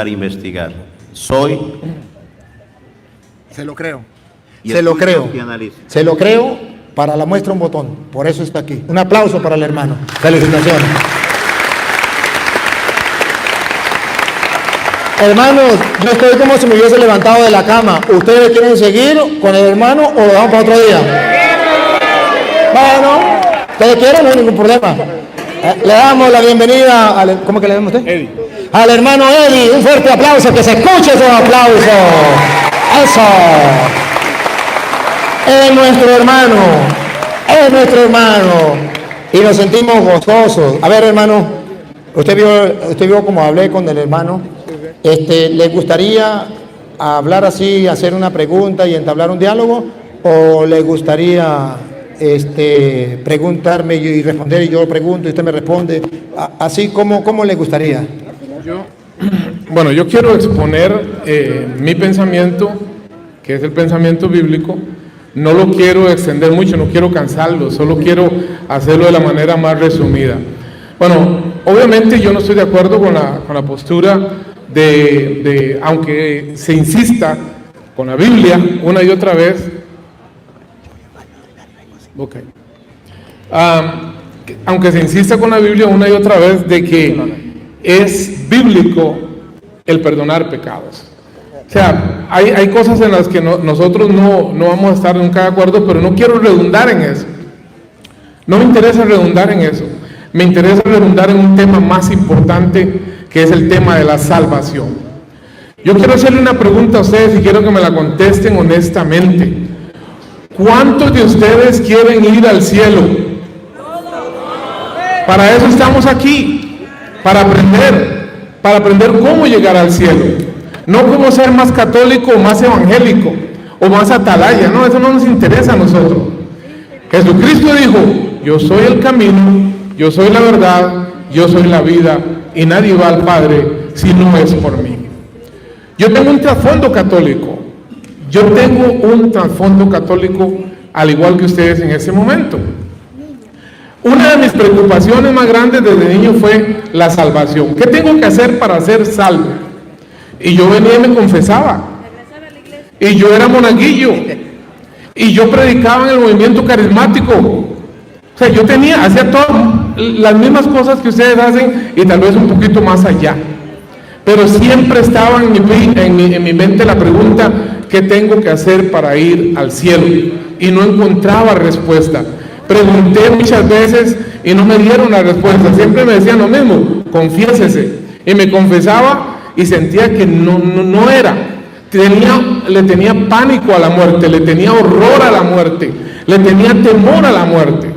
investigar. Soy. Se lo creo. Y Se lo escucho creo. y analizo. Se lo creo. Para la muestra un botón. Por eso está aquí. Un aplauso para el hermano. Felicitaciones. Hermanos, yo estoy como si me hubiese levantado de la cama. ¿Ustedes quieren seguir con el hermano o lo damos para otro día? Bueno, ustedes quieren, no hay ningún problema. Le damos la bienvenida al... ¿Cómo que le damos a usted? Eddie. Al hermano Eddie. Un fuerte aplauso, que se escuche ese aplauso. Eso. Es nuestro hermano. Es nuestro hermano. Y nos sentimos gozosos. A ver, hermano, usted vio cómo hablé con el hermano. ¿Le gustaría hablar así, hacer una pregunta y entablar un diálogo? ¿O le gustaría preguntarme y responder y yo pregunto y usted me responde? Así como le gustaría. Yo quiero exponer mi pensamiento, que es el pensamiento bíblico. No lo quiero extender mucho, no quiero cansarlo, solo quiero hacerlo de la manera más resumida. Bueno, obviamente yo no estoy de acuerdo con la postura de aunque se insista con la Biblia una y otra vez, aunque se insista con la Biblia una y otra vez de que es bíblico el perdonar pecados. O sea, hay cosas en las que nosotros no vamos a estar nunca de acuerdo, pero no quiero redundar en eso. No me interesa redundar en eso. Me interesa redundar en un tema más importante, que es el tema de la salvación. Yo quiero hacerle una pregunta a ustedes y quiero que me la contesten honestamente. ¿Cuántos de ustedes quieren ir al cielo? Para eso estamos aquí, para aprender cómo llegar al cielo. No cómo ser más católico o más evangélico o más atalaya, no, eso no nos interesa a nosotros. Jesucristo dijo, yo soy el camino, yo soy la verdad, yo soy la vida y nadie va al Padre si no es por mí. Yo tengo un trasfondo católico, al igual que ustedes en ese momento. Una de mis preocupaciones más grandes desde niño fue la salvación. ¿Qué tengo que hacer para ser salvo? Y yo venía y me confesaba. Y yo era monaguillo. Y yo predicaba en el movimiento carismático. O sea, hacía todas las mismas cosas que ustedes hacen y tal vez un poquito más allá. Pero siempre estaba en mi mente la pregunta, ¿qué tengo que hacer para ir al cielo? Y no encontraba respuesta. Pregunté muchas veces y no me dieron la respuesta. Siempre me decían lo mismo, confiésese. Y me confesaba y sentía que no era. Le tenía pánico a la muerte, le tenía horror a la muerte, le tenía temor a la muerte.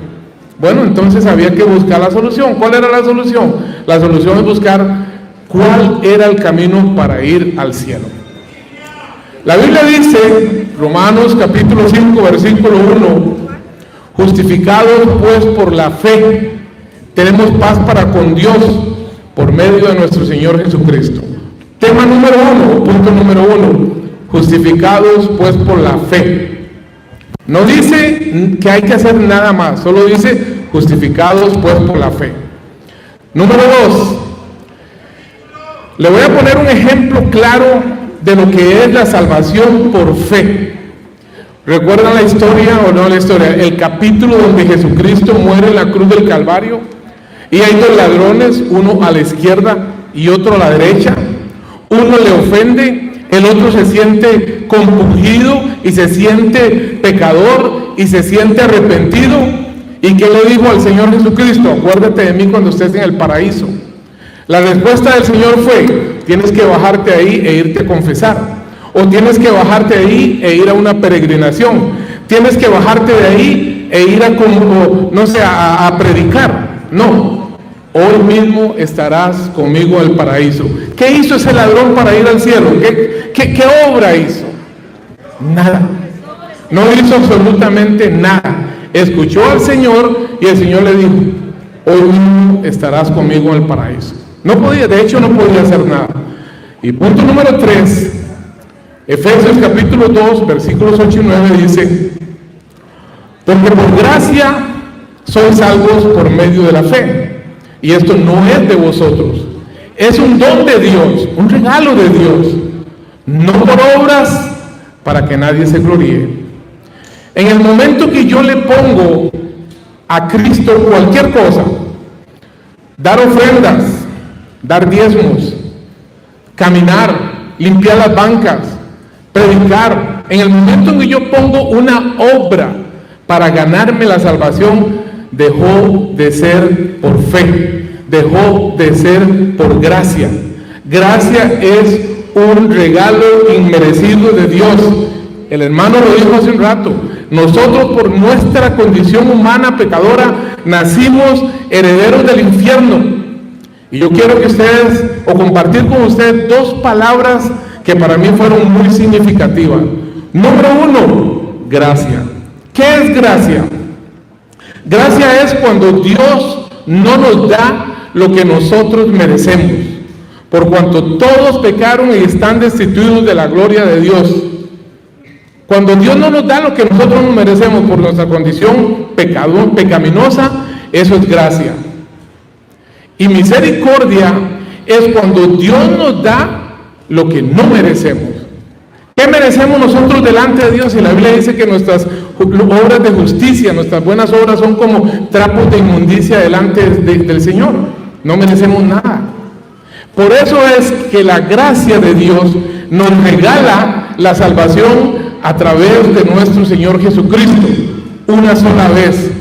Bueno, entonces había que buscar la solución. ¿Cuál era la solución? La solución es buscar cuál era el camino para ir al cielo. La Biblia dice, Romanos capítulo 5, versículo 1, justificados pues por la fe, tenemos paz para con Dios por medio de nuestro Señor Jesucristo. Tema número 1, punto número 1, justificados pues por la fe. No dice que hay que hacer nada más, solo dice justificados pues por la fe. Número 2, le voy a poner un ejemplo claro de lo que es la salvación por fe. ¿Recuerdan la historia o no la historia? El capítulo donde Jesucristo muere en la cruz del Calvario y hay dos ladrones, uno a la izquierda y otro a la derecha. Uno le ofende, el otro se siente compungido y se siente pecador y se siente arrepentido. ¿Y qué le dijo al Señor Jesucristo? Acuérdate de mí cuando estés en el paraíso. La respuesta del Señor fue, tienes que bajarte ahí e irte a confesar. O tienes que bajarte de ahí e ir a una peregrinación. Tienes que bajarte de ahí e ir a predicar. No, hoy mismo estarás conmigo en el paraíso. ¿Qué hizo ese ladrón para ir al cielo? ¿Qué obra hizo? Nada. No hizo absolutamente nada. Escuchó al Señor y el Señor le dijo, hoy mismo estarás conmigo en el paraíso. No podía hacer nada. Y punto número 3, Efesios capítulo 2, versículos 8 y 9 dice, porque por gracia sois salvos por medio de la fe, y esto no es de vosotros, Es un don de Dios, un regalo de Dios, no por obras para que nadie se gloríe. En el momento que yo le pongo a Cristo cualquier cosa, dar ofrendas, dar diezmos, caminar, limpiar las bancas, predicar, en el momento en que yo pongo una obra para ganarme la salvación, dejó de ser por fe, dejó de ser por gracia. Gracia es un regalo inmerecido de Dios. El hermano lo dijo hace un rato, nosotros por nuestra condición humana pecadora nacimos herederos del infierno. Y yo quiero que ustedes, o compartir con ustedes dos palabras que para mí fueron muy significativas. Número uno, gracia. ¿Qué es gracia? Gracia es cuando Dios no nos da lo que nosotros merecemos, por cuanto todos pecaron y están destituidos de la gloria de Dios. Cuando Dios no nos da lo que nosotros nos merecemos por nuestra condición pecaminosa, eso es gracia. Y misericordia es cuando Dios nos da lo que no merecemos. ¿Qué merecemos nosotros delante de Dios? Y la Biblia dice que nuestras obras de justicia, nuestras buenas obras son como trapos de inmundicia delante del Señor. No merecemos nada. Por eso es que la gracia de Dios nos regala la salvación a través de nuestro Señor Jesucristo, una sola vez.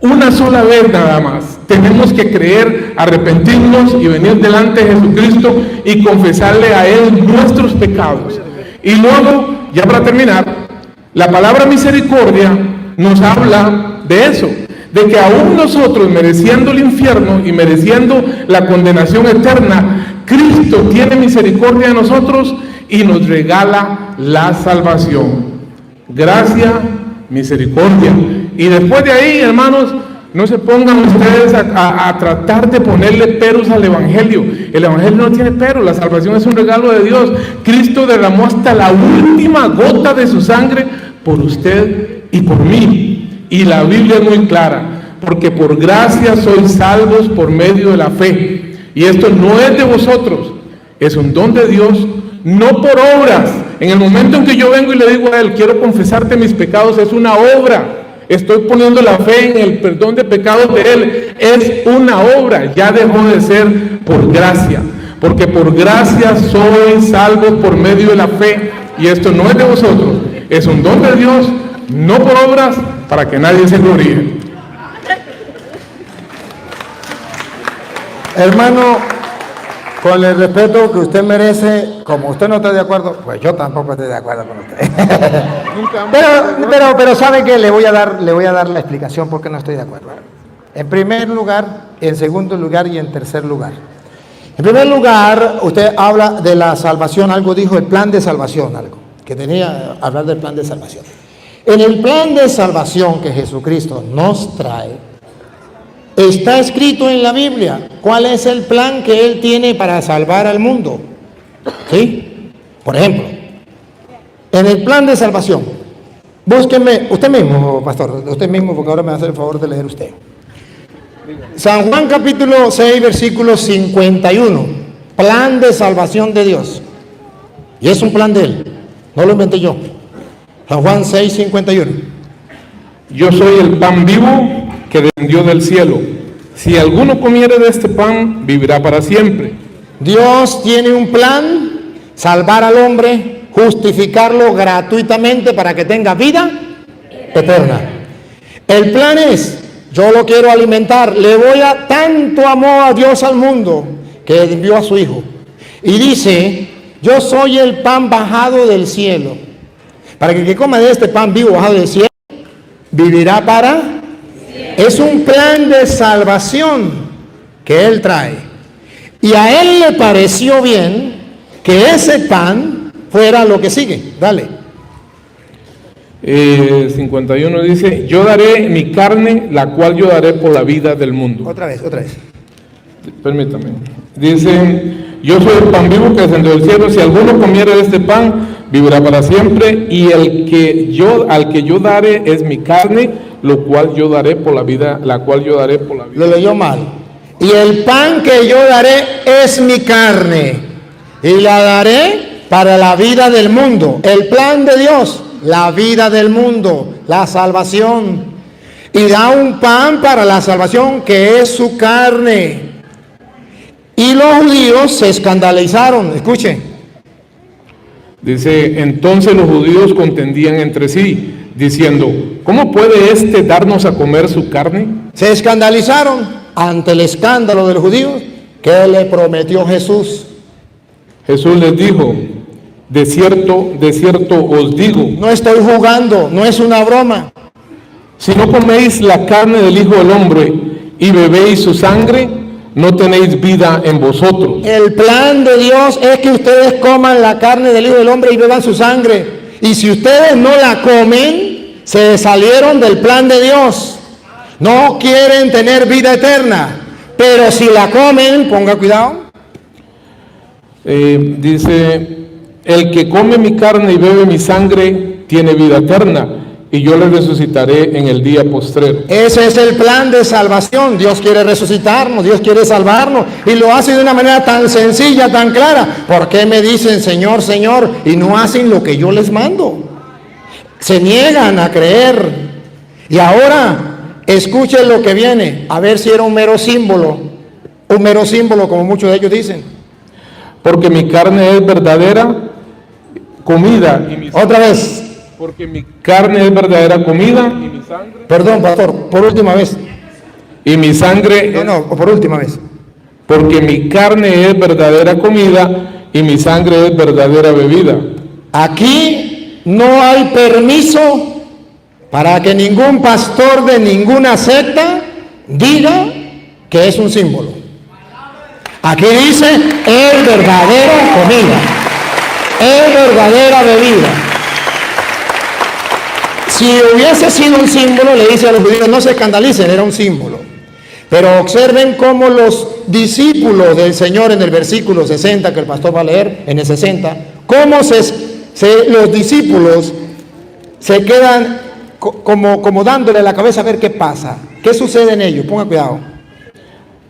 Una sola vez nada más. Tenemos que creer, arrepentirnos y venir delante de Jesucristo y confesarle a Él nuestros pecados. Y luego, ya para terminar, la palabra misericordia nos habla de eso, de que aún nosotros, mereciendo el infierno y mereciendo la condenación eterna, Cristo tiene misericordia de nosotros y nos regala la salvación. Gracia, misericordia. Y después de ahí, hermanos, no se pongan ustedes a tratar de ponerle peros al Evangelio. El Evangelio no tiene peros, la salvación es un regalo de Dios. Cristo derramó hasta la última gota de su sangre por usted y por mí. Y la Biblia es muy clara, porque por gracia sois salvos por medio de la fe. Y esto no es de vosotros, es un don de Dios, no por obras. En el momento en que yo vengo y le digo a Él, quiero confesarte mis pecados, es una obra. Estoy poniendo la fe en el perdón de pecados de Él. Es una obra, ya dejó de ser por gracia. Porque por gracia sois salvos por medio de la fe. Y esto no es de vosotros, es un don de Dios, no por obras, para que nadie se gloríe. Hermano, con el respeto que usted merece, como usted no está de acuerdo, pues yo tampoco estoy de acuerdo con usted. pero ¿sabe qué? Le voy a dar la explicación por qué no estoy de acuerdo. En primer lugar, en segundo lugar y en tercer lugar. En primer lugar, usted habla de la salvación, algo dijo, el plan de salvación, algo, que tenía que hablar del plan de salvación. En el plan de salvación que Jesucristo nos trae, está escrito en la Biblia cuál es el plan que Él tiene para salvar al mundo. ¿Sí? Por ejemplo, en el plan de salvación, búsquenme, usted mismo, pastor, usted mismo, porque ahora me va a hacer el favor de leer usted. San Juan capítulo 6, versículo 51, plan de salvación de Dios. Y es un plan de Él, no lo inventé yo. San Juan 6, 51. Yo soy el pan vivo que descendió del cielo. Si alguno comiere de este pan, vivirá para siempre. Dios tiene un plan, salvar al hombre, justificarlo gratuitamente para que tenga vida eterna. El plan es, yo lo quiero alimentar, tanto amó a Dios al mundo, que envió a su Hijo. Y dice, yo soy el pan bajado del cielo, para que el que coma de este pan vivo bajado del cielo, vivirá para... Es un plan de salvación que Él trae. Y a Él le pareció bien que ese pan fuera lo que sigue. Dale. 51 dice, yo daré mi carne, la cual yo daré por la vida del mundo. Otra vez. Permítame. Dice, yo soy el pan vivo que descendió del cielo. Si alguno comiere de este pan, vivirá para siempre. Y al que yo daré es mi carne, lo cual yo daré por la vida, la cual yo daré por la vida. Lo leyó mal. Y el pan que yo daré es mi carne, y la daré para la vida del mundo. El plan de Dios, la vida del mundo, la salvación. Y da un pan para la salvación que es su carne. Y los judíos se escandalizaron. Escuchen. Dice, entonces los judíos contendían entre sí, diciendo, ¿cómo puede éste darnos a comer su carne? Se escandalizaron ante el escándalo de los judíos que le prometió Jesús. Jesús les dijo, de cierto os digo, No estoy jugando, no es una broma. si no coméis la carne del Hijo del Hombre y bebéis su sangre, no tenéis vida en vosotros. El plan de Dios es que ustedes coman la carne del Hijo del Hombre y beban su sangre. Y si ustedes no la comen, se salieron del plan de Dios. No quieren tener vida eterna. Pero si la comen, ponga cuidado. Dice, el que come mi carne y bebe mi sangre tiene vida eterna, y yo le resucitaré en el día postrero. Ese es el plan de salvación. Dios quiere resucitarnos, Dios quiere salvarnos. Y lo hace de una manera tan sencilla, tan clara. ¿Por qué me dicen Señor, Señor? Y no hacen lo que yo les mando. Se niegan a creer. Y ahora, escuchen lo que viene. A ver si era un mero símbolo. Un mero símbolo, como muchos de ellos dicen. Porque mi carne es verdadera comida. Otra vez. Porque mi carne es verdadera comida y mi sangre. Perdón, pastor, por última vez. Y mi sangre. No, por última vez. Porque mi carne es verdadera comida y mi sangre es verdadera bebida. Aquí no hay permiso para que ningún pastor de ninguna secta diga que es un símbolo. Aquí dice, es verdadera comida, es verdadera bebida. Si hubiese sido un símbolo, le dice a los judíos, no se escandalicen, era un símbolo. Pero observen cómo los discípulos del Señor en el versículo 60, que el pastor va a leer en el 60, cómo los discípulos se quedan como dándole la cabeza a ver qué pasa, qué sucede en ellos. Ponga cuidado.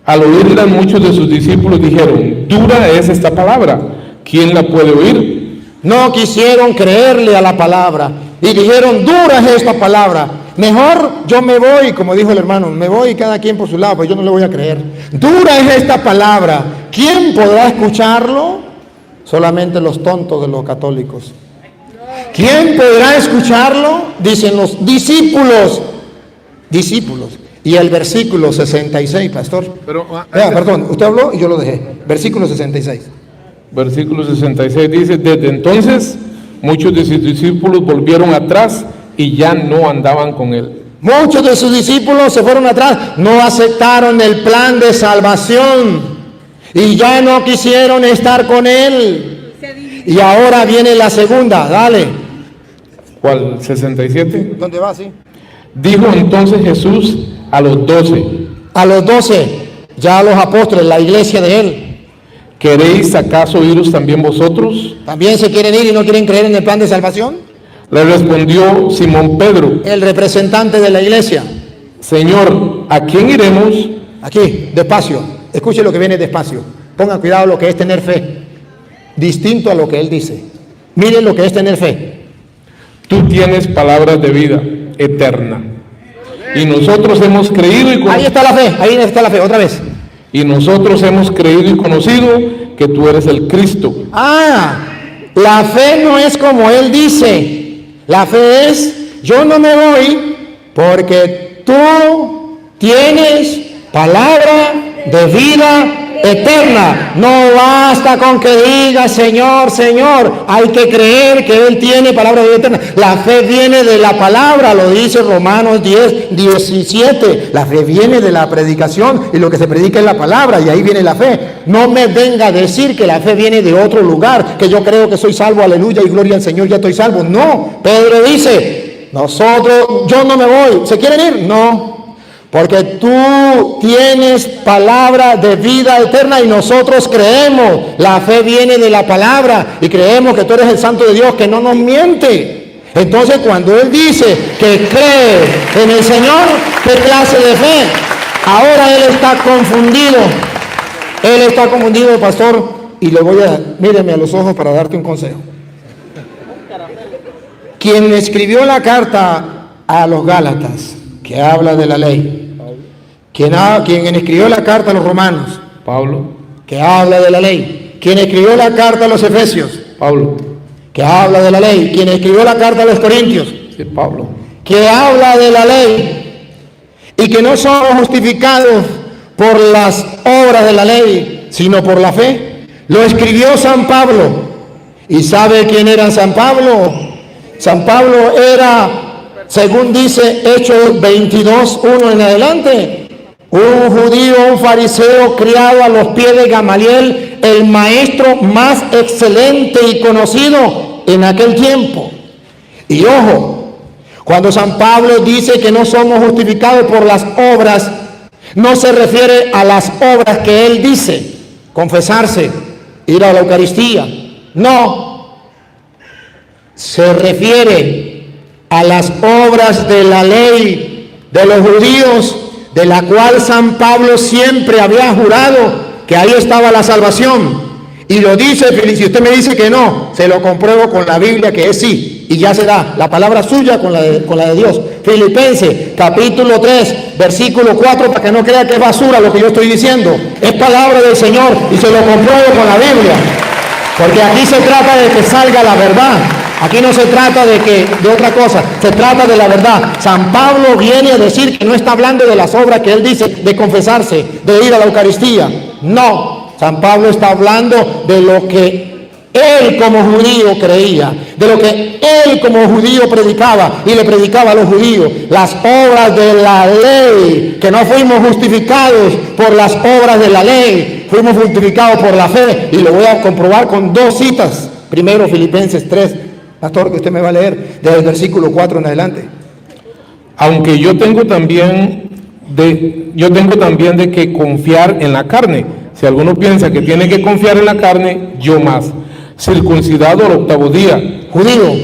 Al oírla, muchos de sus discípulos dijeron, dura es esta palabra, ¿quién la puede oír? No quisieron creerle a la palabra y dijeron, dura es esta palabra. Mejor yo me voy, como dijo el hermano, me voy cada quien por su lado, pues yo no le voy a creer. Dura es esta palabra. ¿Quién podrá escucharlo? Solamente los tontos de los católicos. ¿Quién podrá escucharlo? Dicen los discípulos. Discípulos. Y el versículo 66, pastor. Perdón, usted habló y yo lo dejé. Versículo 66. Versículo 66 dice, desde entonces muchos de sus discípulos volvieron atrás y ya no andaban con él. Muchos de sus discípulos se fueron atrás, no aceptaron el plan de salvación y ya no quisieron estar con él. Y ahora viene la segunda, dale. ¿Cuál? ¿67? ¿Dónde va, sí? Dijo entonces Jesús a los 12. A los 12, ya a los apóstoles, la iglesia de él. ¿Queréis acaso iros también vosotros? ¿También se quieren ir y no quieren creer en el plan de salvación? Le respondió Simón Pedro, El representante de la iglesia. Señor, ¿a quién iremos? Aquí, despacio. Escuche lo que viene despacio. Pongan cuidado lo que es tener fe. Distinto a lo que él dice. Miren lo que es tener fe. Tú tienes palabras de vida eterna. Y nosotros hemos creído y conocido. Ahí está la fe, otra vez. Y nosotros hemos creído y conocido que tú eres el Cristo. La fe no es como él dice. La fe es, yo no me voy porque tú tienes palabra de vida eterna. No basta con que diga Señor, Señor. Hay que creer que Él tiene palabra de vida eterna. La fe viene de la palabra, lo dice Romanos 10, 17. La fe viene de la predicación y lo que se predica es la palabra y ahí viene la fe. No me venga a decir que la fe viene de otro lugar, que yo creo que soy salvo, aleluya y gloria al Señor, ya estoy salvo. No, Pedro dice, yo no me voy. ¿Se quieren ir? No. Porque tú tienes palabra de vida eterna y nosotros creemos. La fe viene de la palabra y creemos que tú eres el Santo de Dios que no nos miente. Entonces cuando Él dice que cree en el Señor, ¿qué clase de fe? Ahora él está confundido. Él está confundido, pastor, y le voy a, míreme a los ojos para darte un consejo. Quien escribió la carta a los Gálatas, que habla de la ley, quien escribió la carta a los romanos, Pablo. que habla de la ley, quien escribió la carta a los efesios, Pablo. que habla de la ley, quien escribió la carta a los corintios, Sí, Pablo. que habla de la ley, y que no somos justificados por las obras de la ley, sino por la fe. Lo escribió San Pablo. ¿Y sabe quién era San Pablo? San Pablo era, según dice Hechos 22:1 en adelante, un judío, un fariseo criado a los pies de Gamaliel, el maestro más excelente y conocido en aquel tiempo. Y ojo, cuando San Pablo dice que no somos justificados por las obras, no se refiere a las obras que él dice, confesarse, ir a la Eucaristía. No, se refiere a las obras de la ley de los judíos, de la cual San Pablo siempre había jurado que ahí estaba la salvación. Y lo dice, si usted me dice que no, se lo compruebo con la Biblia que es sí, y ya será la palabra suya con la de Dios. Filipenses capítulo 3 versículo 4, para que no crea que es basura lo que yo estoy diciendo, es palabra del Señor y se lo compruebo con la Biblia, porque aquí se trata de que salga la verdad. Aquí no se trata de otra cosa, se trata de la verdad. San Pablo viene a decir que no está hablando de las obras que él dice, de confesarse, de ir a la Eucaristía. No, San Pablo está hablando de lo que él como judío creía, de lo que él como judío predicaba y le predicaba a los judíos. Las obras de la ley, que no fuimos justificados por las obras de la ley, fuimos justificados por la fe, y lo voy a comprobar con dos citas. Primero, Filipenses 3. Pastor, que usted me va a leer desde el versículo 4 en adelante. Aunque yo tengo también de que confiar en la carne. Si alguno piensa que tiene que confiar en la carne, yo más. Circuncidado al 8º día, Judío,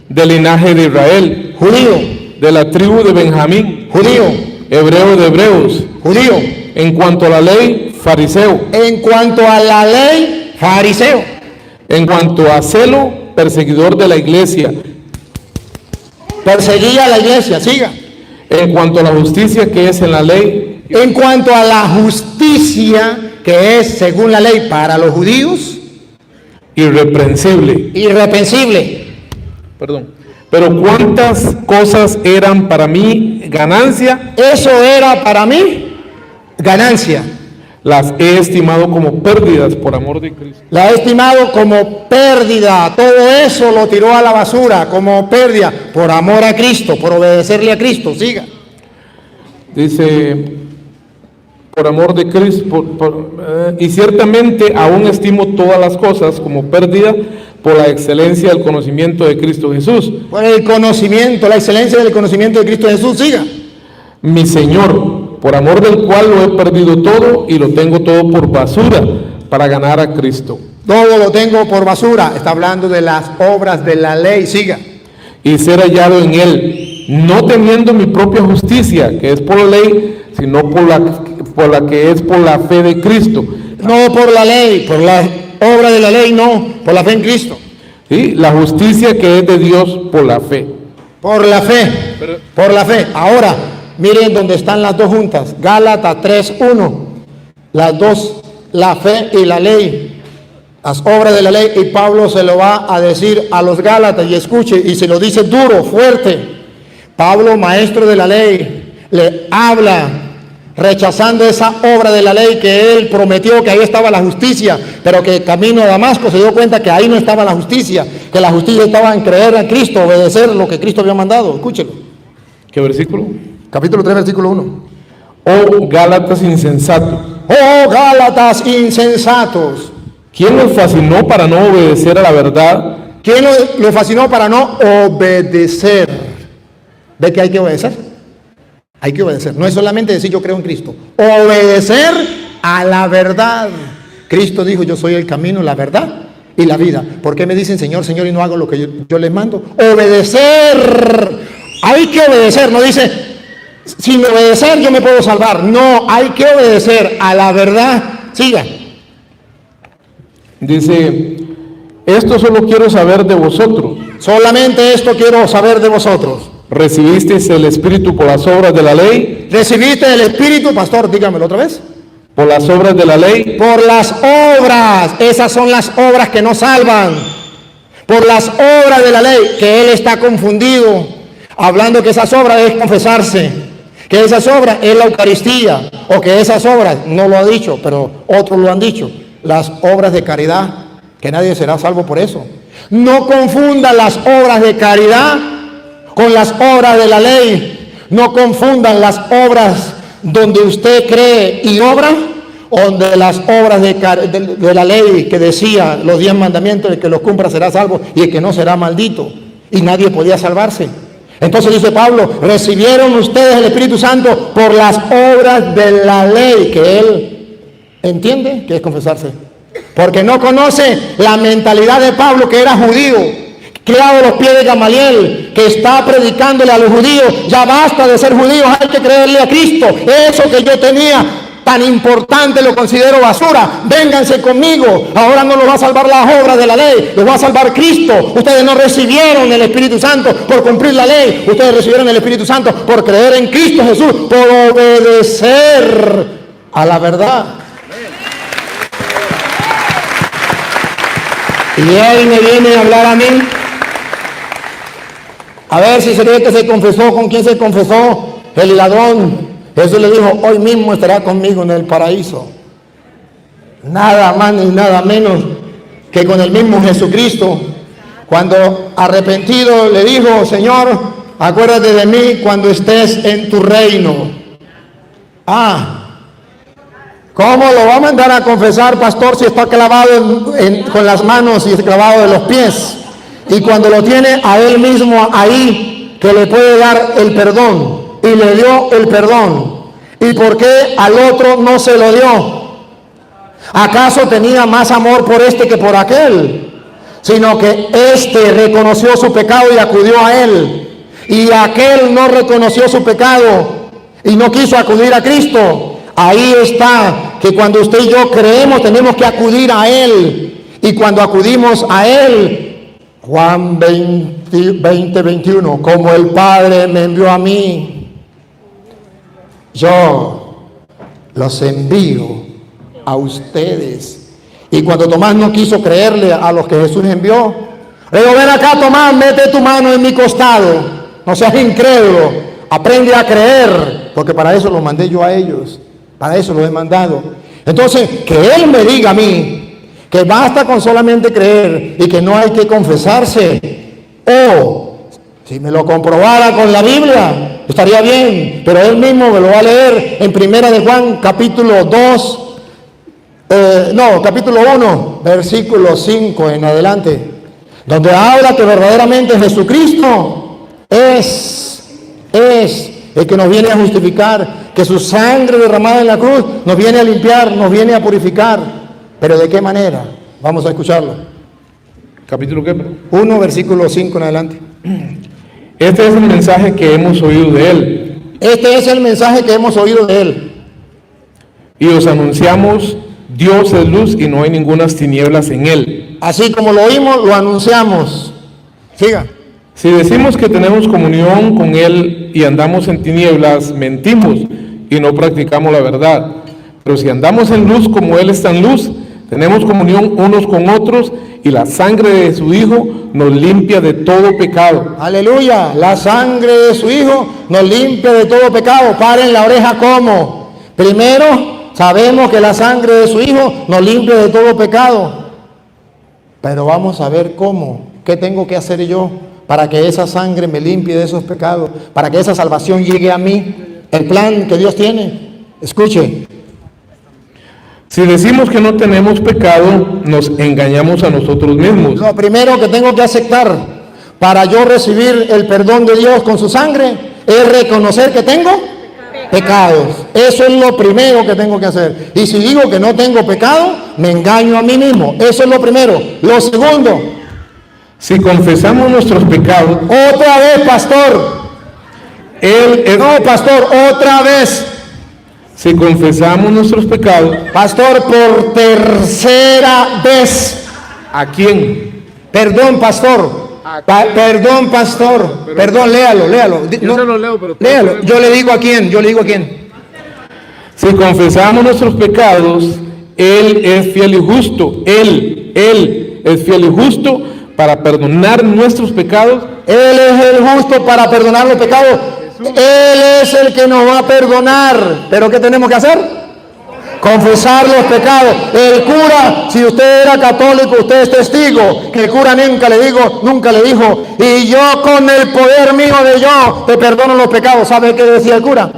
del linaje de Israel, judío, de la tribu de Benjamín, judío, hebreo de hebreos, judío. en cuanto a la ley, fariseo, En cuanto a la ley, fariseo. en cuanto a celo, perseguidor de la iglesia, Perseguía a la iglesia, siga. en cuanto a la justicia que es en la ley, En cuanto a la justicia que es según la ley para los judíos, irreprensible. irreprensible. Perdón. Pero cuántas cosas eran para mí ganancia, Eso era para mí ganancia. las he estimado como pérdidas por amor de Cristo. La he estimado como pérdida. Todo eso lo tiró a la basura como pérdida por amor a Cristo, por obedecerle a Cristo. Siga. Dice, por amor de Cristo, y ciertamente aún estimo todas las cosas como pérdida por la excelencia del conocimiento de Cristo Jesús, Por el conocimiento, la excelencia del conocimiento de Cristo Jesús. Siga. mi Señor, por amor del cual lo he perdido todo y lo tengo todo por basura para ganar a Cristo Todo lo tengo por basura. Está hablando de las obras de la ley. Siga. y ser hallado en él, no teniendo mi propia justicia, que es por la ley, sino por la que es por la fe de Cristo. No por la ley, por la obra de la ley, no, por la fe en Cristo. ¿Sí? La justicia que es de Dios por la fe. Por la fe, por la fe. Ahora, miren dónde están las dos juntas. Gálatas 3:1. Las dos, la fe y la ley. Las obras de la ley. Y Pablo se lo va a decir a los Gálatas. Y escuche, y se lo dice duro, fuerte. Pablo, maestro de la ley, le habla rechazando esa obra de la ley que él prometió, que ahí estaba la justicia, pero que camino a Damasco se dio cuenta que ahí no estaba la justicia, que la justicia estaba en creer a Cristo, obedecer lo que Cristo había mandado. Escúchelo. ¿Qué versículo? Capítulo 3, versículo 1. Oh Gálatas insensatos, Oh Gálatas insensatos. ¿quién los fascinó para no obedecer a la verdad? ¿Quién lo fascinó para no obedecer? ¿Ve que hay que obedecer? Hay que obedecer. No es solamente decir yo creo en Cristo. Obedecer a la verdad. Cristo dijo, yo soy el camino, la verdad y la vida. ¿Por qué me dicen Señor, Señor y no hago lo que yo les mando? Obedecer. Hay que obedecer. No dice sin obedecer yo me puedo salvar. No, hay que obedecer a la verdad. Siga. Dice, esto solo quiero saber de vosotros. Solamente esto quiero saber de vosotros. ¿Recibisteis el Espíritu por las obras de la ley? ¿Recibiste el Espíritu, pastor? Dígamelo otra vez. ¿Por las obras de la ley? Por las obras. Esas son las obras que nos salvan. Por las obras de la ley, que él está confundido, hablando que esas obras es confesarse, que esas obras es la Eucaristía, o que esas obras, no lo ha dicho, pero otros lo han dicho, las obras de caridad, que nadie será salvo por eso. No confundan las obras de caridad con las obras de la ley. No confundan las obras donde usted cree y obra, donde las obras de la ley que decía los 10 mandamientos, el que los cumpla será salvo y el que no será maldito, y nadie podía salvarse. Entonces dice Pablo, recibieron ustedes el Espíritu Santo por las obras de la ley, que él entiende que es confesarse, porque no conoce la mentalidad de Pablo, que era judío, criado a los pies de Gamaliel, que está predicándole a los judíos: ya basta de ser judíos, hay que creerle a Cristo. Eso que yo tenía tan importante lo considero basura. Vénganse conmigo. Ahora no los va a salvar las obras de la ley, los va a salvar Cristo. Ustedes no recibieron el Espíritu Santo por cumplir la ley, ustedes recibieron el Espíritu Santo por creer en Cristo Jesús, por obedecer a la verdad. Y él me viene a hablar a mí, a ver si sería que se confesó. ¿Con quién se confesó? El ladrón. Jesús le dijo: hoy mismo estará conmigo en el paraíso. Nada más ni nada menos que con el mismo Jesucristo. Cuando arrepentido le dijo: Señor, acuérdate de mí cuando estés en tu reino. ¿Cómo lo va a mandar a confesar, pastor, si está clavado con las manos y clavado de los pies? Y cuando lo tiene a él mismo ahí, que le puede dar el perdón, y le dio el perdón. ¿Y por qué al otro no se lo dio? ¿Acaso tenía más amor por este que por aquel? Sino que este reconoció su pecado y acudió a él, y aquel no reconoció su pecado y no quiso acudir a Cristo. Ahí está, que cuando usted y yo creemos tenemos que acudir a él, y cuando acudimos a él, Juan 20:21, como el Padre me envió a mí, yo los envío a ustedes. Y cuando Tomás no quiso creerle a los que Jesús envió, le digo: ven acá, Tomás, mete tu mano en mi costado, no seas incrédulo, aprende a creer, porque para eso los mandé yo a ellos, para eso los he mandado. Entonces, que él me diga a mí que basta con solamente creer y que no hay que confesarse, o si me lo comprobara con la Biblia, estaría bien, pero él mismo me lo va a leer en Primera de Juan, capítulo 1, versículo 5 en adelante, donde habla que verdaderamente Jesucristo es el que nos viene a justificar, que su sangre derramada en la cruz nos viene a limpiar, nos viene a purificar. ¿Pero de qué manera? Vamos a escucharlo. ¿Capítulo qué? 1, versículo 5 en adelante. Este es el mensaje que hemos oído de él. Este es el mensaje que hemos oído de él. Y os anunciamos: Dios es luz y no hay ningunas tinieblas en él. Así como lo oímos, lo anunciamos. Siga. Si decimos que tenemos comunión con él y andamos en tinieblas, mentimos y no practicamos la verdad. Pero si andamos en luz como él está en luz, tenemos comunión unos con otros, y la sangre de su Hijo nos limpia de todo pecado. Aleluya, la sangre de su Hijo nos limpia de todo pecado. Paren la oreja. ¿Cómo? Primero, sabemos que la sangre de su Hijo nos limpia de todo pecado, pero vamos a ver cómo. ¿Qué tengo que hacer yo para que esa sangre me limpie de esos pecados, para que esa salvación llegue a mí? El plan que Dios tiene. Escuche. Si decimos que no tenemos pecado, nos engañamos a nosotros mismos. Lo primero que tengo que aceptar para yo recibir el perdón de Dios con su sangre es reconocer que tengo pecados. Eso es lo primero que tengo que hacer. Y si digo que no tengo pecado, me engaño a mí mismo. Eso es lo primero. Lo segundo, si confesamos nuestros pecados, otra vez, pastor, Él es... No, pastor, otra vez. Si confesamos nuestros pecados, Pastor, por tercera vez. ¿a quién? Perdón, pastor. Perdón, pastor. Perdón, léalo. Yo se lo leo, pero... Léalo. Yo le digo a quién. Si confesamos nuestros pecados, Él es fiel y justo. Él es fiel y justo para perdonar nuestros pecados. Él es el justo para perdonar los pecados. Él es el que nos va a perdonar. ¿Pero qué tenemos que hacer? Confesar los pecados. El cura, si usted era católico, usted es testigo que el cura nunca le dijo, y yo con el poder mío de yo te perdono los pecados. ¿Sabe qué decía el cura?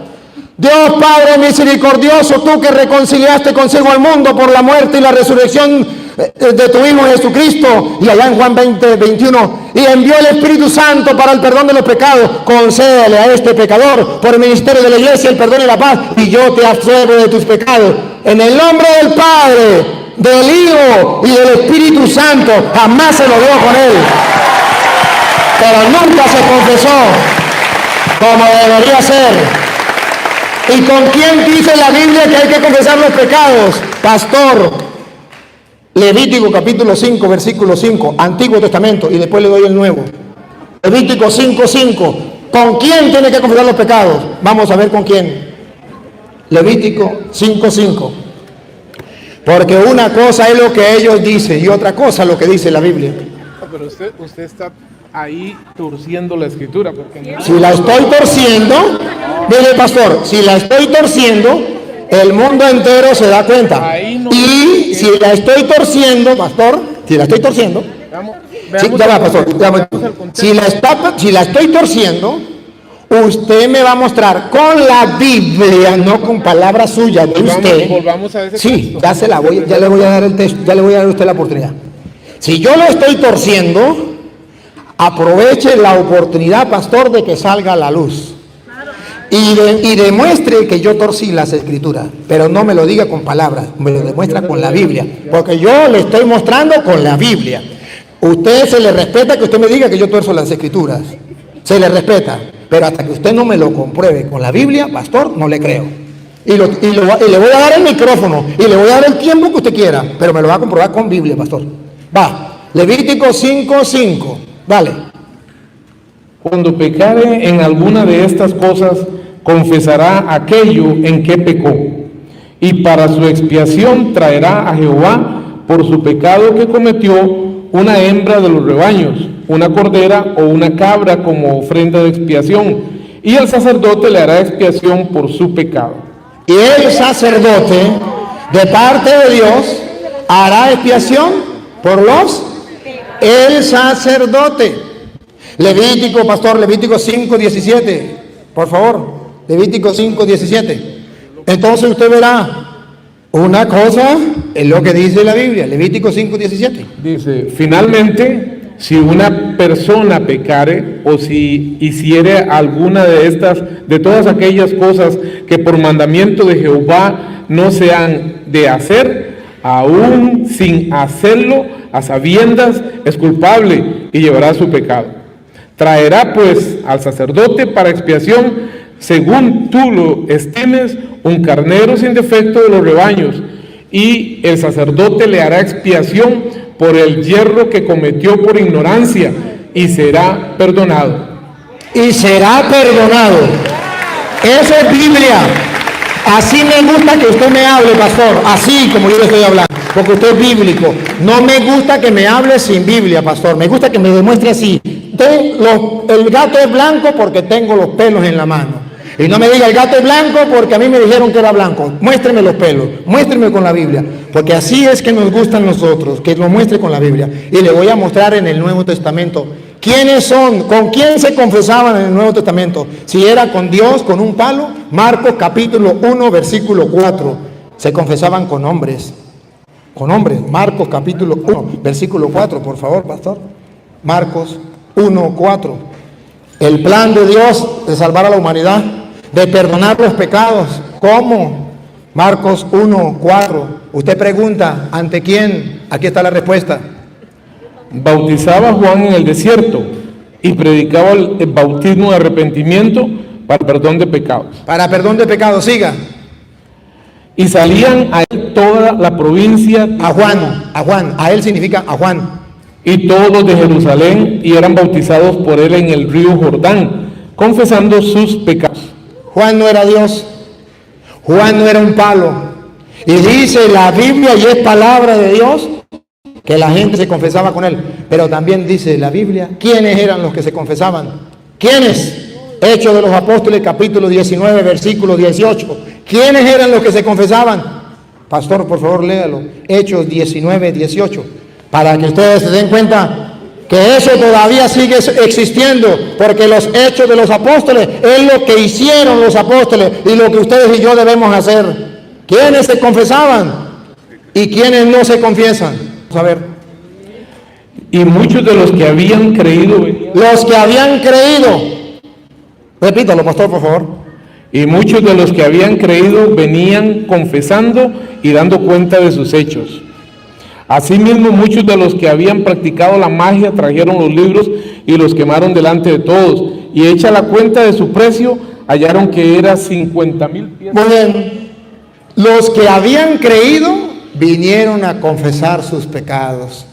Dios Padre misericordioso, tú que reconciliaste consigo al mundo por la muerte y la resurrección de tu Hijo Jesucristo, y allá en Juan 20:21, y envió el Espíritu Santo para el perdón de los pecados, concédele a este pecador por el ministerio de la iglesia el perdón y la paz, y yo te absuelvo de tus pecados. En el nombre del Padre, del Hijo y del Espíritu Santo. Jamás se lo dio con él, pero nunca se confesó como debería ser. ¿Y con quién dice la Biblia que hay que confesar los pecados? Pastor, Levítico capítulo 5, versículo 5, Antiguo Testamento, y después le doy el Nuevo. Levítico 5:5. ¿Con quién tiene que confesar los pecados? Vamos a ver con quién. Levítico 5:5. Porque una cosa es lo que ellos dicen y otra cosa es lo que dice la Biblia. Pero usted está ahí torciendo la escritura. Porque no... Si la estoy torciendo, mire pastor, si la estoy torciendo, el mundo entero se da cuenta. Y si la estoy torciendo, pastor, si la estoy torciendo, si la estoy torciendo, usted me va a mostrar con la Biblia, no con palabras suyas de usted. Volvamos a ese sí, ya le voy a dar el texto, ya le voy a dar a usted la oportunidad. Si yo lo estoy torciendo, aproveche la oportunidad, pastor, de que salga a la luz. Y demuestre que yo torcí las escrituras, pero no me lo diga con palabras, me lo demuestra con la Biblia, porque yo le estoy mostrando con la Biblia. Usted se le respeta que usted me diga que yo torzo las escrituras, se le respeta, pero hasta que usted no me lo compruebe con la Biblia, pastor, no le creo. Y le voy a dar el micrófono y le voy a dar el tiempo que usted quiera, pero me lo va a comprobar con Biblia, pastor. Va, Levítico 5:5, dale. Cuando pecare en alguna de estas cosas, confesará aquello en que pecó, y para su expiación traerá a Jehová por su pecado que cometió una hembra de los rebaños, una cordera o una cabra como ofrenda de expiación, y el sacerdote le hará expiación por su pecado. Y el sacerdote, de parte de Dios, hará expiación por el sacerdote. Levítico, pastor, Levítico 5:17, por favor. Levítico 5:17. Entonces usted verá, una cosa es lo que dice la Biblia. Levítico 5:17. Dice, finalmente, si una persona pecare o si hiciere alguna de todas aquellas cosas que por mandamiento de Jehová no se han de hacer, aún sin hacerlo a sabiendas, es culpable y llevará su pecado. Traerá pues al sacerdote para expiación, según tú lo estimes, un carnero sin defecto de los rebaños, y el sacerdote le hará expiación por el yerro que cometió por ignorancia, y será perdonado. Y será perdonado. Eso es Biblia. Así me gusta que usted me hable, pastor, así como yo le estoy hablando, porque usted es bíblico. No me gusta que me hable sin Biblia, pastor. Me gusta que me demuestre así. El gato es blanco porque tengo los pelos en la mano. Y no me diga el gato es blanco porque a mí me dijeron que era blanco. Muéstreme los pelos, muéstreme con la Biblia, porque así es que nos gustan nosotros, que lo muestre con la Biblia. Y le voy a mostrar en el Nuevo Testamento quiénes son, con quién se confesaban en el Nuevo Testamento. Si era con Dios, con un palo. Marcos capítulo 1, versículo 4. Se confesaban con hombres. Con hombres. Marcos capítulo 1, versículo 4, por favor, pastor. Marcos 1, 4. El plan de Dios de salvar a la humanidad, de perdonar los pecados. ¿Cómo? Marcos 1, 4. Usted pregunta, ¿ante quién? Aquí está la respuesta. Bautizaba Juan en el desierto y predicaba el bautismo de arrepentimiento para perdón de pecados. Para perdón de pecados, siga. Y salían a él toda la provincia A él significa a Juan. y todos de Jerusalén, y eran bautizados por él en el río Jordán, confesando sus pecados. Juan no era Dios, Juan no era un palo. Y dice la Biblia, y es palabra de Dios, que la gente se confesaba con él. Pero también dice la Biblia, ¿quiénes eran los que se confesaban? ¿Quiénes? Hechos de los Apóstoles, capítulo 19, versículo 18. ¿Quiénes eran los que se confesaban? Pastor, por favor, léalo. Hechos 19, 18. Para que ustedes se den cuenta que eso todavía sigue existiendo, porque los hechos de los apóstoles es lo que hicieron los apóstoles y lo que ustedes y yo debemos hacer. ¿Quiénes se confesaban y quiénes no se confiesan? Vamos a ver. Y muchos de los que habían creído venían. Los que habían creído. Repítalo, pastor, por favor. Y muchos de los que habían creído venían confesando y dando cuenta de sus hechos. Asimismo, muchos de los que habían practicado la magia trajeron los libros y los quemaron delante de todos. Y hecha la cuenta de su precio, hallaron que era 50,000 piezas. Muy bien. Los que habían creído vinieron a confesar sus pecados.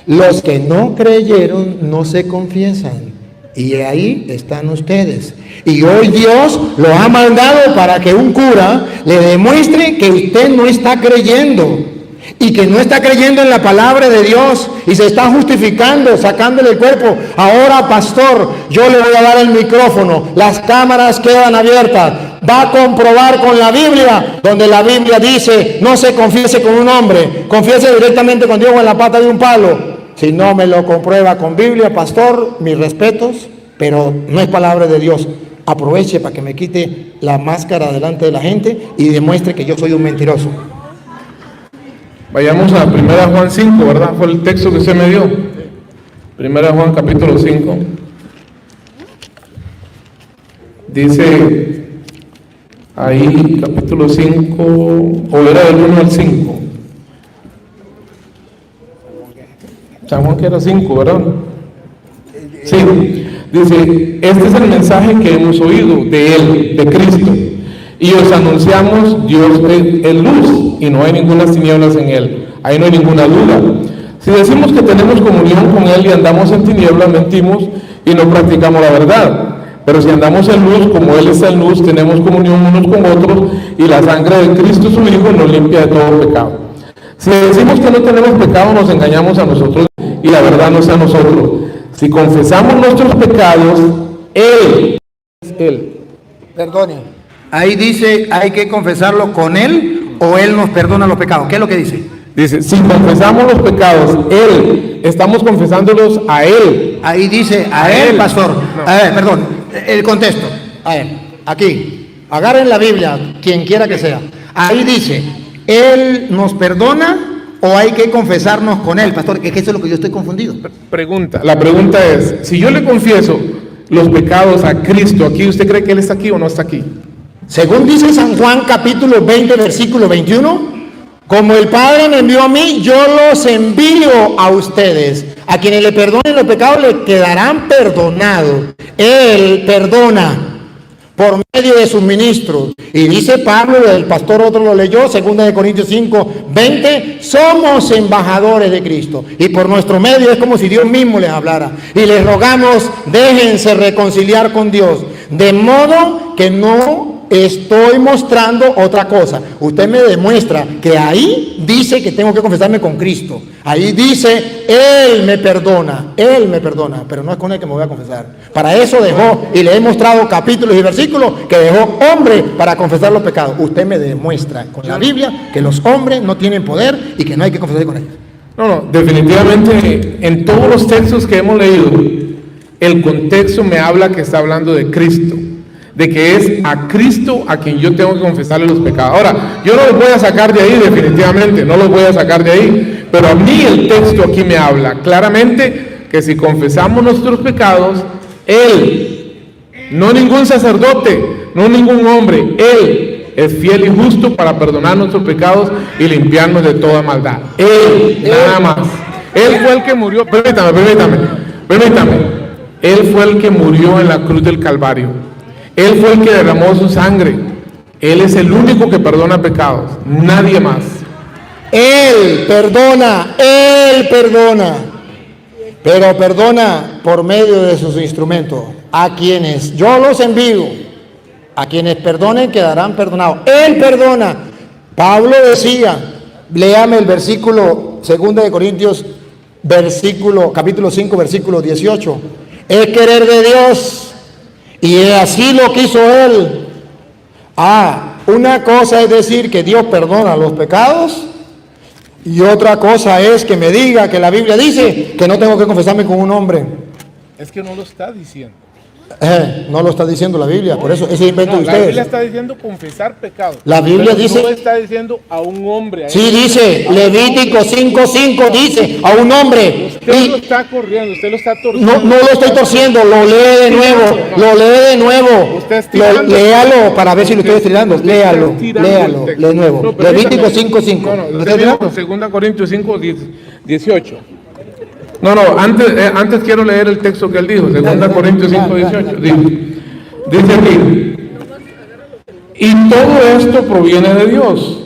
Los que no creyeron no se confiesan. Y ahí están ustedes. Y hoy Dios lo ha mandado para que un cura le demuestre que usted no está creyendo. Y que no está creyendo en la palabra de Dios y se está justificando, sacándole el cuerpo. Ahora, pastor, yo le voy a dar el micrófono, las cámaras quedan abiertas, va a comprobar con la Biblia, donde la Biblia dice, no se confiese con un hombre, confiese directamente con Dios o en la pata de un palo. Si no me lo comprueba con Biblia, pastor, mis respetos, pero no es palabra de Dios. Aproveche para que me quite la máscara delante de la gente y demuestre que yo soy un mentiroso. Vayamos a 1 Juan 5, ¿verdad? Fue el texto que usted me dio. 1 Juan capítulo 5. Dice ahí, capítulo 5, o era del 1 al 5. San Juan que era 5, ¿verdad? Sí. Dice, este es el mensaje que hemos oído de él, de Cristo. Y os anunciamos, Dios es luz y no hay ninguna tinieblas en él. Ahí no hay ninguna duda. Si decimos que tenemos comunión con él y andamos en tinieblas, mentimos y no practicamos la verdad. Pero si andamos en luz, como él está en luz, tenemos comunión unos con otros y la sangre de Cristo su Hijo nos limpia de todo pecado. Si decimos que no tenemos pecado, nos engañamos a nosotros y la verdad no es a nosotros. Si confesamos nuestros pecados, Él es Él. Perdone. Ahí dice, hay que confesarlo con Él o Él nos perdona los pecados. ¿Qué es lo que dice? Dice, si confesamos los pecados, Él, estamos confesándolos a Él. Ahí dice, a Él, pastor. No. A ver, perdón, el contexto. A ver, aquí, agarren la Biblia, quien quiera que sea. Ahí dice, Él nos perdona o hay que confesarnos con Él, pastor, que eso es lo que yo estoy confundido. La pregunta es, si yo le confieso los pecados a Cristo, ¿aquí usted cree que Él está aquí o no está aquí? Según dice San Juan capítulo 20, versículo 21, como el Padre me envió a mí, yo los envío a ustedes. A quienes le perdonen los pecados le quedarán perdonados. Él perdona por medio de sus ministros. Y dice Pablo, el pastor otro lo leyó, 2 Corintios 5, 20, somos embajadores de Cristo. Y por nuestro medio es como si Dios mismo les hablara. Y les rogamos, déjense reconciliar con Dios. De modo que no estoy mostrando otra cosa. Usted me demuestra que ahí dice que tengo que confesarme con Cristo. Ahí dice, Él me perdona, pero no es con Él que me voy a confesar. Para eso dejó, y le he mostrado capítulos y versículos, que dejó hombre para confesar los pecados. Usted me demuestra con la Biblia que los hombres no tienen poder y que no hay que confesar con ellos. No, definitivamente en todos los textos que hemos leído, el contexto me habla que está hablando de Cristo. De que es a Cristo a quien yo tengo que confesarle los pecados. Ahora, yo no los voy a sacar de ahí definitivamente, no los voy a sacar de ahí, pero a mí el texto aquí me habla claramente que si confesamos nuestros pecados, Él, no ningún sacerdote, no ningún hombre, Él es fiel y justo para perdonar nuestros pecados y limpiarnos de toda maldad. Él, nada más. Él fue el que murió, permítame. Él fue el que murió en la cruz del Calvario. Él fue el que derramó su sangre. Él es el único que perdona pecados, nadie más. Él perdona, pero perdona por medio de sus instrumentos. A quienes yo los envío, a quienes perdonen quedarán perdonados. Él perdona. Pablo decía, léame el versículo 2 de Corintios, capítulo 5, versículo 18. Es querer de Dios, y así lo quiso Él. Una cosa es decir que Dios perdona los pecados, y otra cosa es que me diga que la Biblia dice que no tengo que confesarme con un hombre. Es que no lo está diciendo. No lo está diciendo la Biblia, por eso ese invento de La ustedes. Biblia está diciendo confesar pecados. La Biblia dice, no está diciendo a un hombre. Sí, dice, Levítico 5:5 dice, a un hombre. Usted lo está corriendo, usted lo está torciendo. No lo estoy torciendo, lo lee de nuevo, Usted es tirando. léalo para ver si lo estoy estirando, léalo de nuevo. No, Levítico permítame. 5:5. No, usted dijo 2 Corintios 5, 18. Antes quiero leer el texto que él dijo, 2 Corintios 5, 18. Dice aquí, y todo esto proviene de Dios,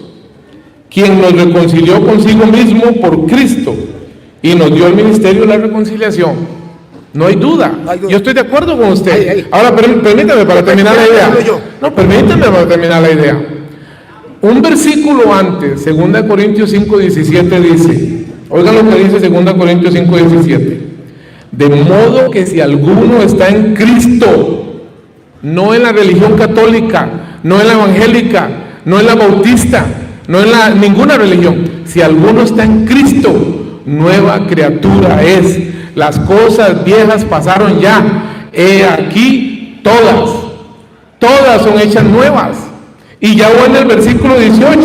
quien nos reconcilió consigo mismo por Cristo y nos dio el ministerio de la reconciliación. No hay duda. Yo estoy de acuerdo con usted. Ahora permítame para terminar la idea. Permítame para terminar la idea. Un versículo antes, 2 Corintios 5, 17 dice, oigan lo que dice 2 Corintios 5, 17. De modo que si alguno está en Cristo, no en la religión católica, no en la evangélica, no en la bautista, no en ninguna religión, si alguno está en Cristo, nueva criatura es. Las cosas viejas pasaron ya, he aquí todas son hechas nuevas. Y ya voy en el versículo 18,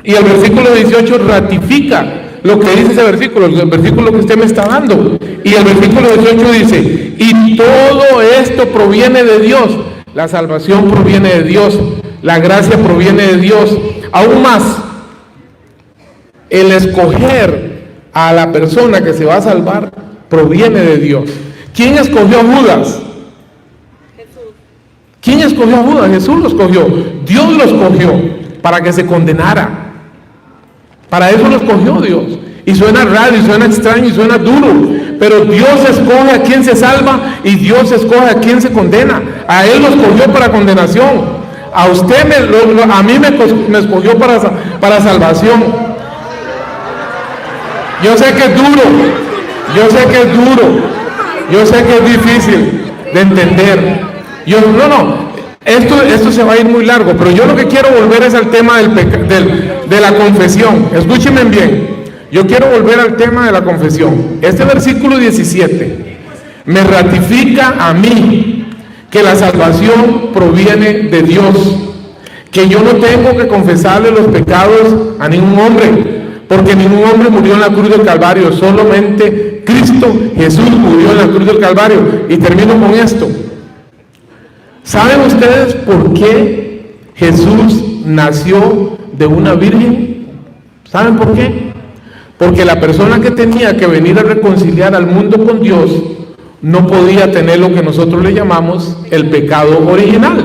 y el versículo 18 ratifica lo que dice ese versículo, el versículo que usted me está dando. Y el versículo 18 dice, y todo esto proviene de Dios. La salvación proviene de Dios, la gracia proviene de Dios. Aún más, el escoger a la persona que se va a salvar proviene de Dios. ¿Quién escogió a Judas? ¿Quién escogió a Judas? Jesús lo escogió. Dios lo escogió para que se condenara. Para eso lo escogió Dios. Y suena raro, y suena extraño, y suena duro. Pero Dios escoge a quien se salva y Dios escoge a quien se condena. A Él lo escogió para condenación. A usted, a mí me escogió para salvación. Yo sé que es duro. Yo sé que es duro. Yo sé que es difícil de entender. Esto se va a ir muy largo, pero yo lo que quiero volver es al tema de la confesión. Escúchenme bien. Yo quiero volver al tema de la confesión. Este versículo 17 me ratifica a mí que la salvación proviene de Dios, que yo no tengo que confesarle los pecados a ningún hombre, porque ningún hombre murió en la cruz del Calvario, solamente Cristo Jesús murió en la cruz del Calvario. Y termino con esto. ¿Saben ustedes por qué Jesús nació de una virgen? ¿Saben por qué? Porque la persona que tenía que venir a reconciliar al mundo con Dios no podía tener lo que nosotros le llamamos el pecado original.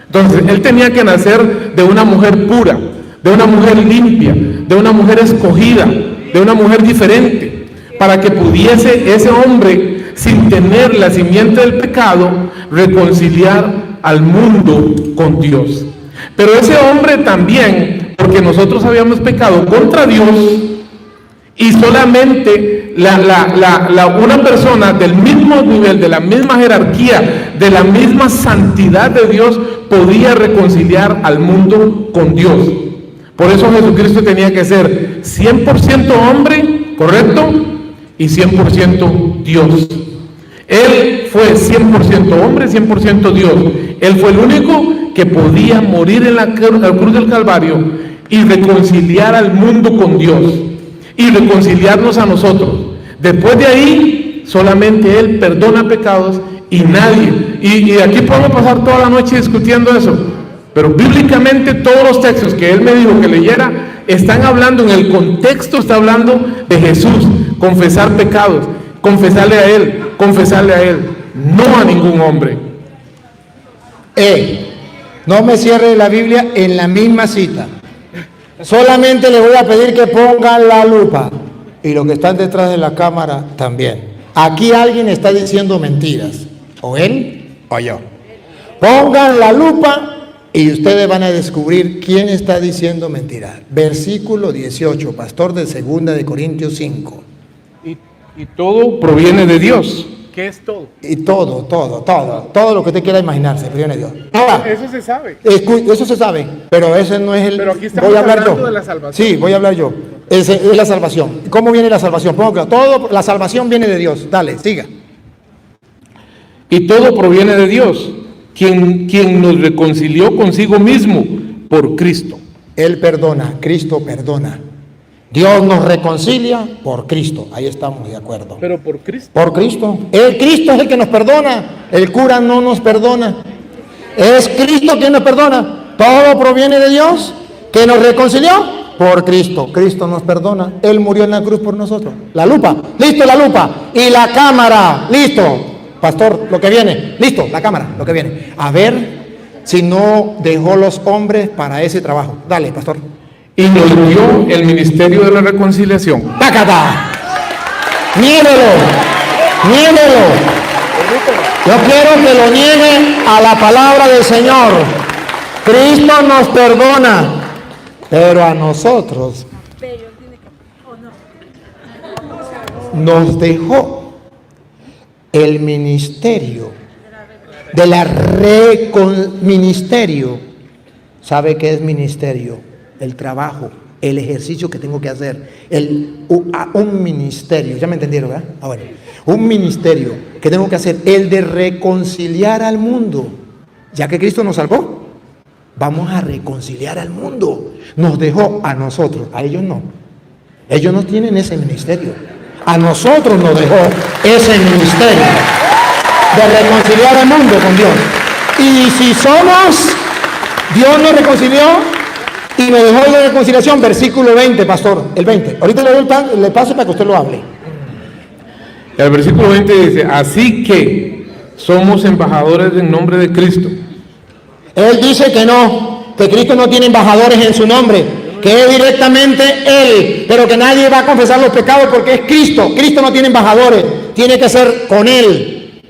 Entonces, él tenía que nacer de una mujer pura, de una mujer limpia, de una mujer escogida, de una mujer diferente, para que pudiese ese hombre, sin tener la simiente del pecado, reconciliar al mundo con Dios. Pero ese hombre también, porque nosotros habíamos pecado contra Dios, y solamente una persona del mismo nivel, de la misma jerarquía, de la misma santidad de Dios, podía reconciliar al mundo con Dios. Por eso Jesucristo tenía que ser 100% hombre, ¿correcto? Y 100% Dios. Él fue 100% hombre, 100% Dios. Él fue el único que podía morir en la cruz del Calvario y reconciliar al mundo con Dios y reconciliarnos a nosotros. Después de ahí, solamente Él perdona pecados y nadie. Y aquí podemos pasar toda la noche discutiendo eso. Pero bíblicamente todos los textos que Él me dijo que leyera están hablando, en el contexto está hablando de Jesús, confesar pecados, confesarle a Él, no a ningún hombre. No me cierre la Biblia en la misma cita. Solamente le voy a pedir que pongan la lupa. Y los que están detrás de la cámara también. Aquí alguien está diciendo mentiras. O él o yo. Pongan la lupa y ustedes van a descubrir quién está diciendo mentiras. Versículo 18, pastor, de 2 de Corintios 5. Y todo proviene de Dios. ¿Qué es todo? Y todo lo que usted quiera imaginarse, proviene de Dios. Ahora, Eso se sabe. eso se sabe, pero ese no es el... Pero aquí estamos voy a hablar hablando yo. de la salvación. Sí, voy a hablar yo. Es la salvación. ¿Cómo viene la salvación? Pongo claro. Todo, la salvación viene de Dios. Dale, siga. Y todo proviene de Dios, quien nos reconcilió consigo mismo por Cristo. Él perdona, Cristo perdona. Dios nos reconcilia por Cristo. Ahí estamos de acuerdo. Pero por Cristo. Por Cristo. El Cristo es el que nos perdona. El cura no nos perdona. Es Cristo quien nos perdona. Todo proviene de Dios, que nos reconcilió por Cristo. Cristo nos perdona. Él murió en la cruz por nosotros. La lupa. Listo, la lupa. Y la cámara. Listo. Pastor, lo que viene. Listo, la cámara, lo que viene. A ver si no dejó los hombres para ese trabajo. Dale, pastor. Y nos dio el ministerio de la reconciliación. ¡Tácata! ¡Niéguelo! ¡Niéguelo! Yo quiero que lo niegue a la palabra del Señor. Cristo nos perdona, pero a nosotros nos dejó el ministerio de la ministerio. ¿Sabe qué es ministerio? El trabajo, el ejercicio que tengo que hacer, un ministerio, ya me entendieron, ¿verdad? Bueno, un ministerio que tengo que hacer, el de reconciliar al mundo. Ya que Cristo nos salvó, vamos a reconciliar al mundo. Nos dejó a nosotros, a ellos no. Ellos no tienen ese ministerio. A nosotros nos dejó ese ministerio de reconciliar al mundo con Dios. Y si somos, Dios nos reconcilió y me dejó la reconciliación, versículo 20, pastor, el 20. Ahorita le paso para que usted lo hable. El versículo 20 dice, así que somos embajadores en nombre de Cristo. Él dice que Cristo no tiene embajadores en su nombre, que es directamente Él, pero que nadie va a confesar los pecados porque es Cristo. Cristo no tiene embajadores, tiene que ser con Él.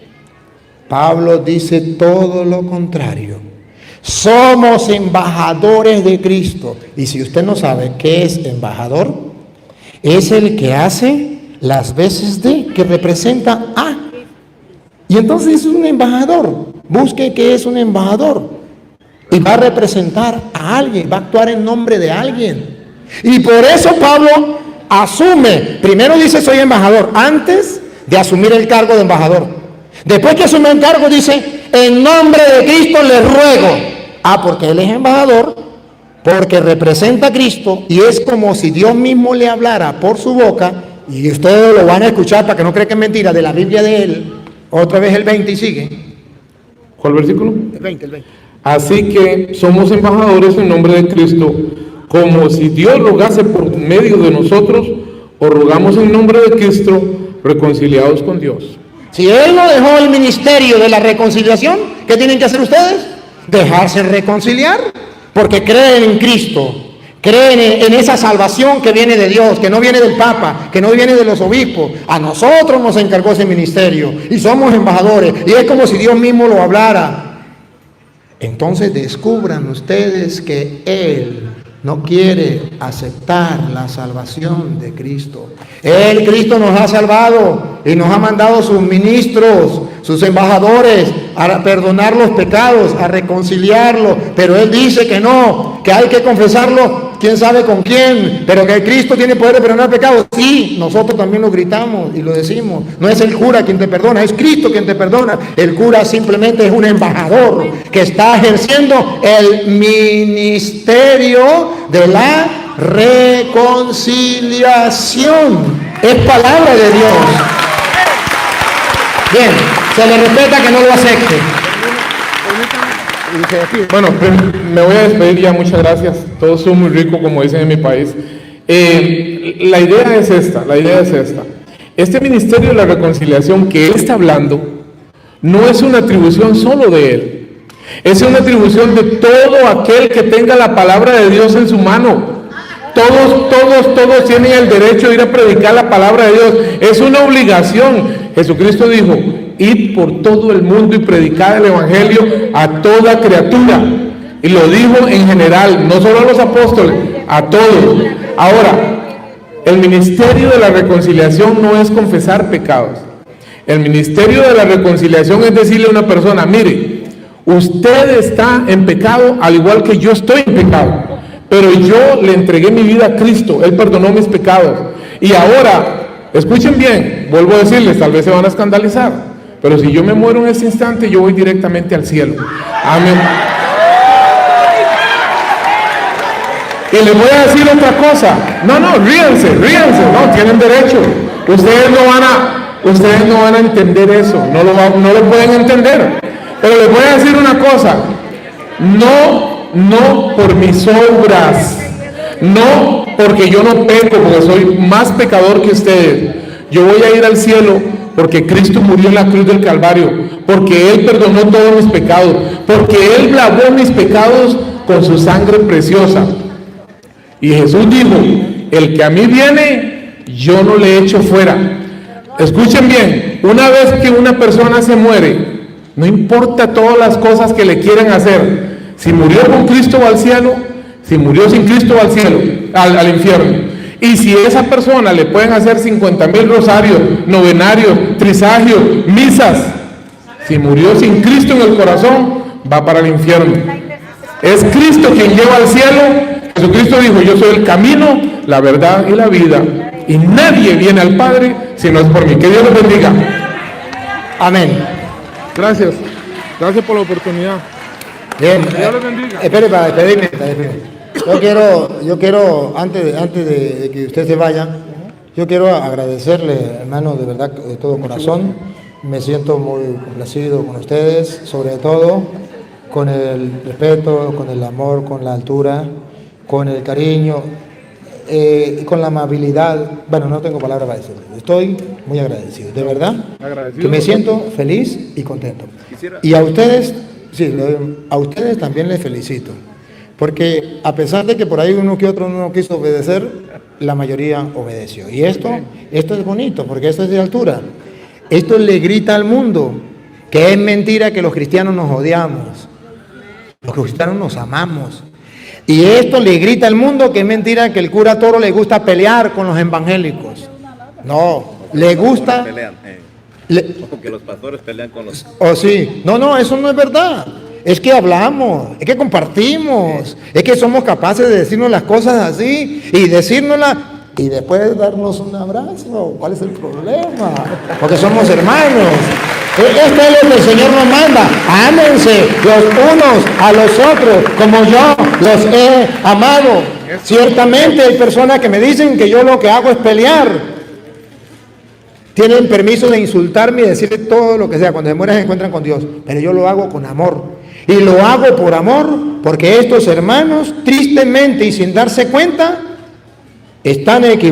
Pablo dice todo lo contrario. Somos embajadores de Cristo. Y si usted no sabe qué es embajador, es el que hace las veces de, que representa a. Y entonces es un embajador. Busque qué es un embajador. Y va a representar a alguien, va a actuar en nombre de alguien. Y por eso Pablo asume, primero dice soy embajador, antes de asumir el cargo de embajador. Después que asume el cargo dice, en nombre de Cristo les ruego. Porque él es embajador, porque representa a Cristo, y es como si Dios mismo le hablara por su boca, y ustedes lo van a escuchar para que no crean que es mentira, de la Biblia de él. Otra vez el 20 y sigue. ¿Cuál versículo? El 20. Así que somos embajadores en nombre de Cristo, como si Dios rogase por medio de nosotros, o rogamos en nombre de Cristo, reconciliados con Dios. Si Él no dejó el ministerio de la reconciliación, ¿qué tienen que hacer ustedes? Dejarse reconciliar, porque creen en Cristo, creen en esa salvación que viene de Dios, que no viene del Papa, que no viene de los obispos. A nosotros nos encargó ese ministerio y somos embajadores, y es como si Dios mismo lo hablara. Entonces descubran ustedes que Él no quiere aceptar la salvación de Cristo. Cristo nos ha salvado y nos ha mandado sus ministros, sus embajadores, a perdonar los pecados, a reconciliarlos. Pero Él dice que no, que hay que confesarlo, quién sabe con quién, pero que Cristo tiene poder de perdonar pecados. Sí, nosotros también lo gritamos y lo decimos. No es el cura quien te perdona, es Cristo quien te perdona. El cura simplemente es un embajador que está ejerciendo el ministerio de la reconciliación. Es palabra de Dios. Bien, se le respeta que no lo acepte. Bueno, me voy a despedir ya, muchas gracias. Todos son muy ricos, como dicen en mi país. La idea es esta. Este ministerio de la reconciliación que él está hablando no es una atribución solo de él. Es una atribución de todo aquel que tenga la palabra de Dios en su mano. Todos tienen el derecho de ir a predicar la palabra de Dios. Es una obligación. Jesucristo dijo: id por todo el mundo y predicad el evangelio a toda criatura. Y lo dijo en general, no solo a los apóstoles, a todos. Ahora, el ministerio de la reconciliación no es confesar pecados. El ministerio de la reconciliación es decirle a una persona: mire, usted está en pecado al igual que yo estoy en pecado, pero yo le entregué mi vida a Cristo, Él perdonó mis pecados, y ahora, escuchen bien, vuelvo a decirles, tal vez se van a escandalizar, pero si yo me muero en este instante, yo voy directamente al cielo. Amén. Y les voy a decir otra cosa. No, ríanse, no, tienen derecho. Ustedes no van a entender eso, no lo pueden entender. Pero les voy a decir una cosa: no por mis obras, no porque yo no peco, porque soy más pecador que ustedes. Yo voy a ir al cielo porque Cristo murió en la cruz del Calvario, porque Él perdonó todos mis pecados, porque Él lavó mis pecados con su sangre preciosa. Y Jesús dijo: el que a mí viene, yo no le echo fuera. Escuchen bien, una vez que una persona se muere, no importa todas las cosas que le quieran hacer, si murió con Cristo va al cielo, si murió sin Cristo va al cielo, al infierno. Y si a esa persona le pueden hacer 50,000 rosarios, novenarios, trisagios, misas, si murió sin Cristo en el corazón, va para el infierno. Es Cristo quien lleva al cielo. Jesucristo dijo: yo soy el camino, la verdad y la vida, y nadie viene al Padre si no es por mí. Que Dios los bendiga. Amén. Gracias por la oportunidad. Bien. Que Dios los bendiga. Espere para despedirme. Yo quiero antes de que usted se vaya, yo quiero agradecerle, hermano, de verdad, de todo corazón. Me siento muy complacido con ustedes, sobre todo con el respeto, con el amor, con la altura, con el cariño, con la amabilidad. Bueno, no tengo palabras para decirlo. Estoy muy agradecido, de verdad, que me siento feliz y contento. Y a ustedes, sí, a ustedes también les felicito, porque a pesar de que por ahí uno que otro no quiso obedecer, la mayoría obedeció. Y esto es bonito, porque esto es de altura. Esto le grita al mundo que es mentira que los cristianos nos odiamos. Los cristianos nos amamos. Y esto le grita al mundo que es mentira que el cura Toro le gusta pelear con los evangélicos. No, le gusta... Que los pastores pelean con los... Oh, sí. No, eso no es verdad. Es que hablamos, es que compartimos, es que somos capaces de decirnos las cosas así y decírnoslas y después darnos un abrazo. ¿Cuál es el problema? Porque somos hermanos. Esto es lo que el Señor nos manda. Ámense los unos a los otros como yo los he amado. Ciertamente hay personas que me dicen que yo lo que hago es pelear. Tienen permiso de insultarme y decirle todo lo que sea. Cuando se mueran se encuentran con Dios. Pero yo lo hago con amor. Y lo hago por amor porque estos hermanos, tristemente y sin darse cuenta, están equivocados.